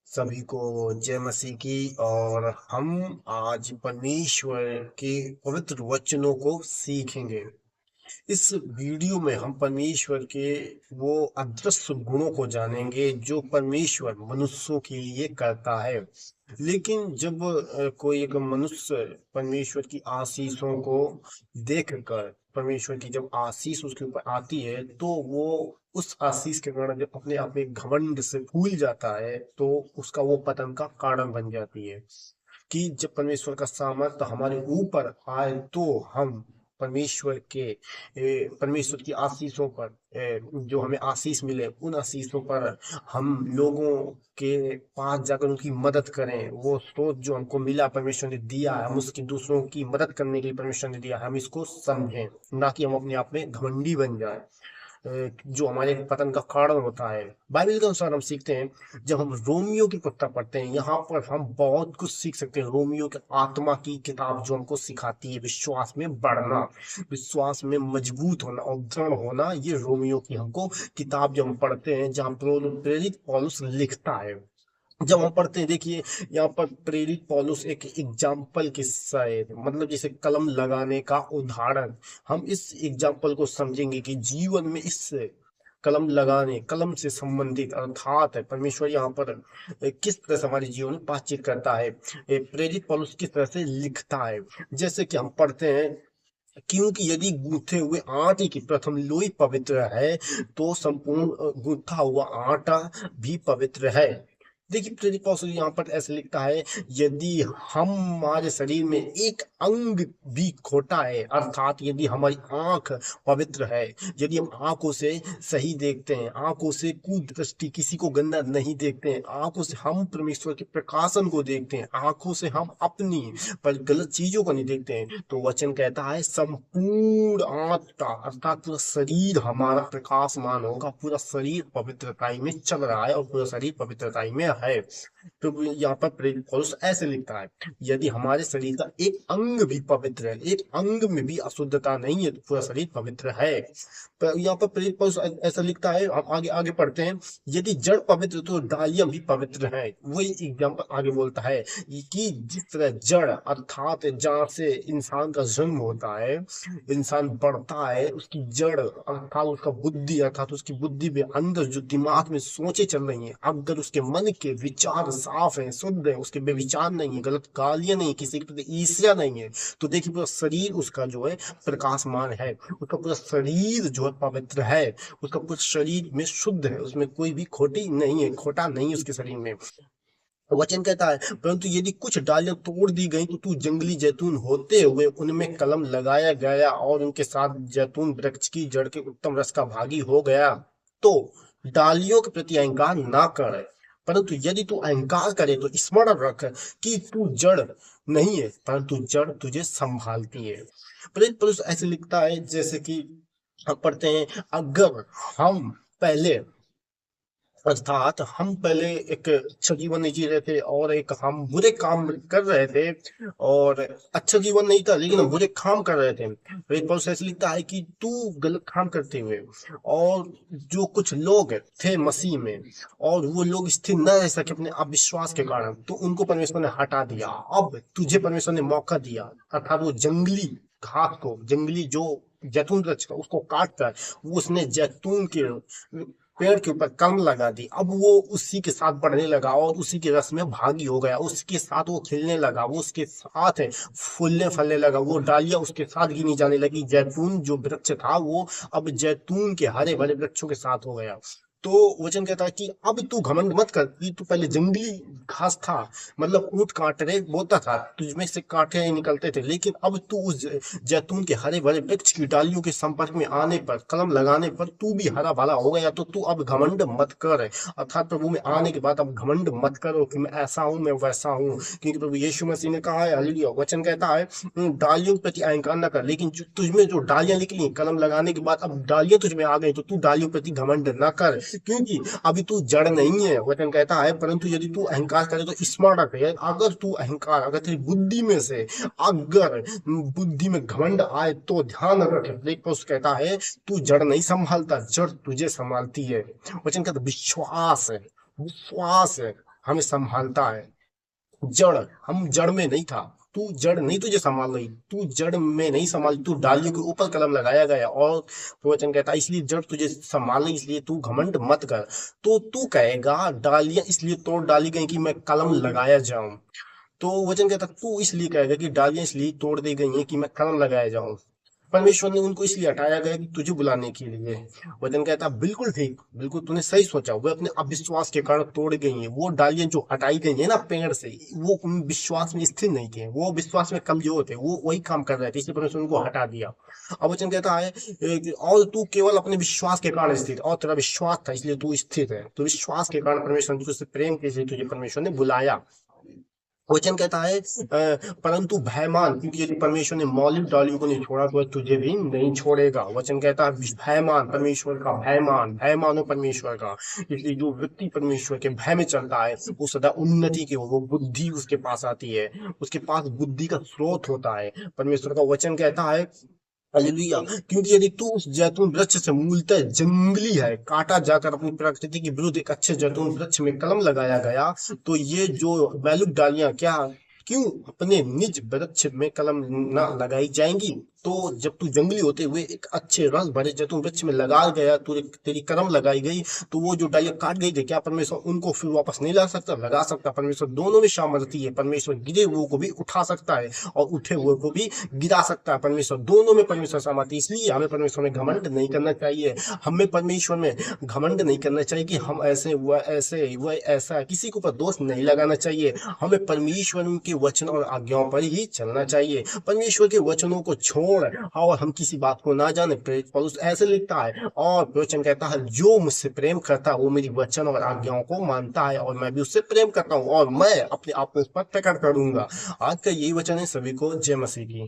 सभी को जय मसीह की। और हम आज परमेश्वर के पवित्र वचनों को सीखेंगे। इस वीडियो में हम परमेश्वर के वो अदृश्य गुणों को जानेंगे जो परमेश्वर मनुष्यों के लिए करता है। लेकिन जब कोई एक मनुष्य परमेश्वर की आशीषों को देखकर, परमेश्वर की जब आशीष उसके ऊपर आती है, तो वो उस आशीष के कारण जब अपने आप में घमंड से फूल जाता है, तो उसका वो पतन का कारण बन जाती है। कि जब परमेश्वर का सामर्थ्य हमारे ऊपर आए, तो हम परमेश्वर की आशीषों पर, जो हमें आशीष मिले, उन आशीषों पर हम लोगों के पास जाकर उनकी मदद करें। वो स्रोत जो हमको मिला, परमेश्वर ने दिया, हम उसकी दूसरों की मदद करने के लिए परमेश्वर ने दिया, हम इसको समझें, ना कि हम अपने आप में घमंडी बन जाए, जो हमारे पतन का कारण होता है। बाइबल के अनुसार हम सीखते हैं, जब हम रोमियो की पुस्तक पढ़ते हैं, यहाँ पर हम बहुत कुछ सीख सकते हैं। रोमियो के आत्मा की किताब जो हमको सिखाती है विश्वास में बढ़ना, विश्वास में मजबूत होना और दृढ़ होना। ये रोमियो की हमको किताब जब हम पढ़ते हैं, जहाँ प्रेरित पौलुस लिखता है, जब हम पढ़ते हैं, देखिए यहाँ पर प्रेरित पौलुस एक एग्जाम्पल किस्सा है, मतलब जैसे कलम लगाने का उदाहरण। हम इस एग्जाम्पल को समझेंगे कि जीवन में इस कलम लगाने, कलम से संबंधित अर्थात है परमेश्वर यहाँ पर किस तरह से हमारे जीवन में बातचीत करता है, प्रेरित पौलुस किस तरह से लिखता है। जैसे कि हम पढ़ते हैं, क्योंकि यदि गूंथे हुए आटे की प्रथम लोई पवित्र है, तो संपूर्ण गूंथा हुआ आटा भी पवित्र है। देखिए प्रेरित पौलुस यहाँ पर ऐसे लिखता है, यदि हमारे शरीर में एक अंग भी खोटा है, अर्थात यदि हमारी आंख पवित्र है, यदि हम आंखों से सही देखते हैं, आंखों से कुदृष्टि, किसी को गंदा नहीं देखते हैं, आंखों से हम परमेश्वर के प्रकाशन को देखते हैं, आंखों से हम अपनी पर गलत चीजों को नहीं देखते हैं, तो वचन कहता है संपूर्ण आत्मा अर्थात पूरा शरीर हमारा प्रकाशमान होगा, पूरा शरीर पवित्रताई में चल रहा है और पूरा शरीर पवित्रताई में है। तो यहाँ पर प्रेरित पौलुस ऐसे लिखता है, यदि हमारे शरीर का एक अंग भी पवित्र है, एक अंग में भी अशुद्धता नहीं है, तो पूरा शरीर पवित्र है। पर यहाँ पर प्रेरित पौलुस ऐसा लिखता है, हम आगे आगे पढ़ते हैं, यदि जड़ पवित्र तो डालियां भी पवित्र हैं। वही एग्जाम्पल आगे बोलता है कि जिस तरह जड़ अर्थात जहाँ से इंसान का जन्म होता है, इंसान बढ़ता है, उसकी जड़ अर्थात उसका बुद्धि, अर्थात उसकी बुद्धि में अंदर जो दिमाग में सोचे चल रही हैं, अगर उसके मन के विचार साफ हैं, शुद्ध है, उसके बेविचार नहीं है, गलत गालियां नहीं है, किसी के प्रति ईर्ष्या नहीं है, तो देखिए पूरा शरीर उसका जो है प्रकाशमान है, उसका पूरा शरीर जो है पवित्र है, उसका पूरा शरीर में शुद्ध है, उसमें कोई भी खोटी नहीं है, खोटा नहीं है उसके शरीर में। वचन कहता है, परंतु यदि कुछ डालियां तोड़ दी गई, तो तू जंगली जैतून होते हुए उनमें कलम लगाया गया और उनके साथ जैतून वृक्ष की जड़ के उत्तम रस का भागी हो गया। तो डालियों के प्रति अहंकार ना कर, परंतु यदि तू अहंकार करे तो स्मरण रख कि तू जड़ नहीं है, परंतु जड़ तुझे संभालती है। प्रेरित पौलुस ऐसे लिखता है, जैसे कि हम पढ़ते हैं, अगर हम पहले अर्थात हम पहले एक अच्छा जीवन नहीं जी रहे थे और एक हम बुरे काम कर रहे थे, और अच्छा जीवन नहीं था लेकिन हम बुरे काम कर रहे थे, तो एक पौलुस ऐसे लिखता है कि तू गलत काम करते हुए, और जो कुछ लोग थे मसीह में और वो लोग स्थिर न रह सके अपने अविश्वास के कारण, तो उनको परमेश्वर ने हटा दिया। अब तुझे परमेश्वर ने मौका दिया, अर्थात वो जंगली घास को, जंगली जो जैतून वृक्ष का, उसको काट कर वो उसने जैतून के पेड़ के ऊपर कलम लगा दी। अब वो उसी के साथ बढ़ने लगा और उसी के रस में भागी हो गया, उसके साथ वो खिलने लगा, वो उसके साथ फूलने फलने लगा, वो डालियां उसके साथ गिनी जाने लगी। जैतून जो वृक्ष था वो अब जैतून के हरे भरे वृक्षों के साथ हो गया। तो वचन कहता है कि अब तू घमंड मत कर कि तू पहले जंगली घास था, मतलब ऊंट कांटे बोता था, तुझमें से कांटे निकलते थे, लेकिन अब तू उस जैतून के हरे भरे वृक्ष की डालियों के संपर्क में आने पर, कलम लगाने पर तू भी हरा भरा हो गया। तो तू अब घमंड मत कर, अर्थात प्रभु में आने के बाद अब घमंड मत करो कि मैं ऐसा हूं, मैं वैसा हूं, क्योंकि प्रभु यीशु मसीह ने कहा है, हालेलुया, वचन कहता है, डालियों के प्रति अहंकार न कर, लेकिन जो तुझमें जो डालियां निकली कलम लगाने के बाद, अब डालियां तुझमें आ गई, तो तू डालियों के प्रति घमंड न कर, क्योंकि अभी तू जड़ नहीं है। वचन कहता है, परंतु यदि तू अहंकार करे तो स्मरण रख, अगर तू अहंकार, अगर तेरी बुद्धि में से अगर बुद्धि में घमंड आए तो ध्यान रख, ब्रेक पोस्ट कहता है, तू जड़ नहीं संभालता, जड़ तुझे संभालती है। वचन कहता विश्वास है, विश्वास है, हमें संभालता है। जड़, हम जड़ में नहीं था, तू जड़ नहीं तुझे संभाल रही, तू जड़ में नहीं संभाल, तू डालियों के ऊपर कलम लगाया गया। और प्रवचन कहता है इसलिए जड़ तुझे संभाल रही, इसलिए तू घमंड मत कर। तो तू कहेगा डालियां इसलिए तोड़ डाली गई कि मैं कलम लगाया जाऊं। तो वचन कहता तू इसलिए कहेगा कि डालियां इसलिए तोड़ दी गई हैं कि मैं कलम लगाया जाऊं। परमेश्वर ने उनको इसलिए हटाया गया कि तुझे बुलाने के लिए। वचन कहता बिल्कुल ठीक, बिल्कुल तूने सही सोचा, वो अपने अविश्वास के कारण तोड़ गई हैं। वो डालियां जो हटाई गई है ना पेड़ से, वो उन विश्वास में स्थिर नहीं थे, वो विश्वास में कमजोर थे, वो वही काम कर रहे थे, इसलिए परमेश्वर ने उनको हटा दिया। अब वचन कहता है और तू केवल अपने विश्वास के कारण स्थिर, और तेरा विश्वास था इसलिए तू स्थिर है। तो विश्वास के कारण परमेश्वर ने तुझसे प्रेम के लिए तुझे परमेश्वर ने बुलाया। वचन कहता है परंतु भयमान, क्योंकि यदि परमेश्वर ने मौलिक डालियों को नहीं छोड़ा तो वह तुझे भी नहीं छोड़ेगा। वचन कहता है भयमान, परमेश्वर का भयमान, भय मानो परमेश्वर का। इसलिए जो व्यक्ति परमेश्वर के भय में चलता है वो सदा उन्नति की वो बुद्धि उसके पास आती है, उसके पास बुद्धि का स्रोत होता है। परमेश्वर का वचन कहता है हालेलुया, क्योंकि यदि तू उस जैतून वृक्ष से मूलतः जंगली है, काटा जाकर अपनी प्रकृति के विरुद्ध एक अच्छे जैतून वृक्ष में कलम लगाया गया, तो ये जो वैल्यू डालियां क्या क्यों अपने निज वृक्ष में कलम ना लगाई जाएंगी। तो जब तू जंगली होते हुए एक अच्छे रस भरे जैतून वृक्ष में लगा गया, तू तेरी कलम लगाई गई, तो वो जो डालियां काट गई थी क्या परमेश्वर उनको फिर वापस नहीं ला सकता? लगा सकता। परमेश्वर दोनों में सामर्थ्य है, परमेश्वर गिरे हुए को भी उठा सकता है और उठे हुए को भी गिरा सकता है। परमेश्वर दोनों में परमेश्वर सामर्थ्य, इसलिए हमें परमेश्वर में घमंड नहीं करना चाहिए। हमें परमेश्वर में घमंड नहीं करना चाहिए कि हम ऐसे वह ऐसे वह ऐसा, किसी के ऊपर दोष नहीं लगाना चाहिए। हमें परमेश्वर के वचन और आज्ञाओं पर ही चलना चाहिए। परमेश्वर के वचनों को छोड़ और हम किसी बात को ना जाने, प्रेरित पौलुस ऐसे लिखता है और वचन कहता है जो मुझसे प्रेम करता है वो मेरी वचन और आज्ञाओं को मानता है, और मैं भी उससे प्रेम करता हूँ और मैं अपने आप को उस पर प्रकट करूंगा। आज का यही वचन है। सभी को जय मसीह की।